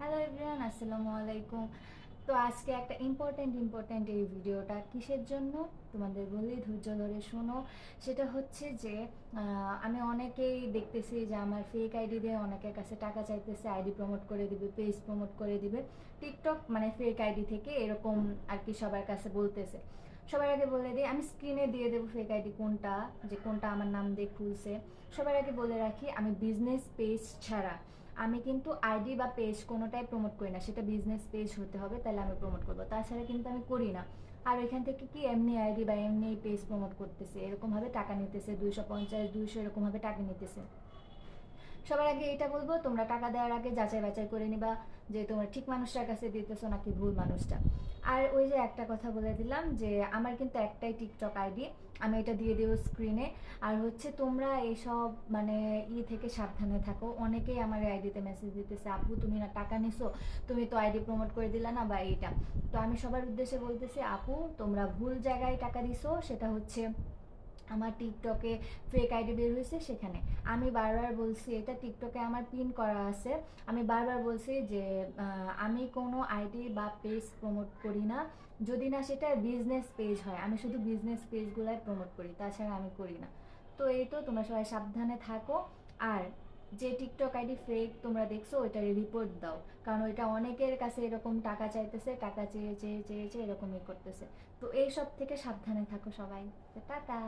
Hello everyone, আসসালামু আলাইকুম। তো আজকে একটা ইম্পর্ট্যান্ট এই ভিডিওটা কিসের জন্য তোমাদের বলি, ধৈর্য ধরে শোনো। সেটা হচ্ছে যে আমি অনেকেই দেখতেছি যে আমার ফেক আইডি দিয়ে অনেকের কাছে টাকা চাইতেছে, আইডি প্রমোট করে দিবে, পেজ প্রমোট করে দিবে, টিকটক মানে ফেক আইডি থেকে এরকম আর কি সবার কাছে বলতেছে। সবার আগে বলে দিই, আমি স্ক্রিনে দিয়ে দেবো ফেক আইডি কোনটা, যে কোনটা আমার নাম দিয়ে খুলছে। সবার আগে বলে রাখি, আমি বিজনেস পেজ ছাড়া আমি কিন্তু আইডি বা পেজ কোনোটাই প্রমোট করি না, সেটা বিজনেস পেজ হতে হবে, তাহলে আমি প্রমোট করবো, তাছাড়া কিন্তু আমি করি না। আর ওইখান থেকে কি এমনি আইডি বা এমনি পেজ প্রমোট করতেছে, এরকমভাবে টাকা নিতেছে, 250 200 এরকমভাবে টাকা নিতেছে। সবার আগে এটা বলবো, তোমরা টাকা দেওয়ার আগে যাচাই বাছাই করে নিবা যে তোমরা ঠিক মানুষটার কাছে দিতেছো নাকি ভুল মানুষটা। আর ওই যে একটা কথা বলে দিলাম যে আমার কিন্তু একটাই টিকটক আইডি, আমি এটা দিয়ে দেবো স্ক্রিনে। আর হচ্ছে তোমরা এইসব মানে থেকে সাবধানে থাকো। অনেকেই আমার আইডিতে মেসেজ দিতেছে, আপু তুমি না টাকা নিছো, তুমি তো আইডি প্রমোট করে দিলা না, বা এইটা। তো আমি সবার উদ্দেশ্যে বলতেছি, আপু তোমরা ভুল জায়গায় টাকা দিছো। সেটা হচ্ছে আমার টিকটকে ফেক আইডি বের হয়েছে, সেখানে আমি বারবার বলছি, এটা টিকটকে আমার পিন করা আছে, আমি বারবার বলছি যে আমি কোনো আইডি বা পেজ প্রমোট করি না, যদি না সেটা বিজনেস পেজ হয়। আমি শুধু বিজনেস পেজগুলাই প্রমোট করি, তাছাড়া আমি করি না। তো এই তো, তোমরা সবাই সাবধানে থাকো। আর যে টিকটক আইডি ফেক তোমরা দেখছো, ওইটার রিপোর্ট দাও, কারণ ওইটা অনেকের কাছে এরকম টাকা চাইতেছে, টাকা চেয়ে চেয়ে চেয়ে চেয়ে এরকমই করতেছে। তো এইসব থেকে সাবধানে থাকো সবাই। টাটা।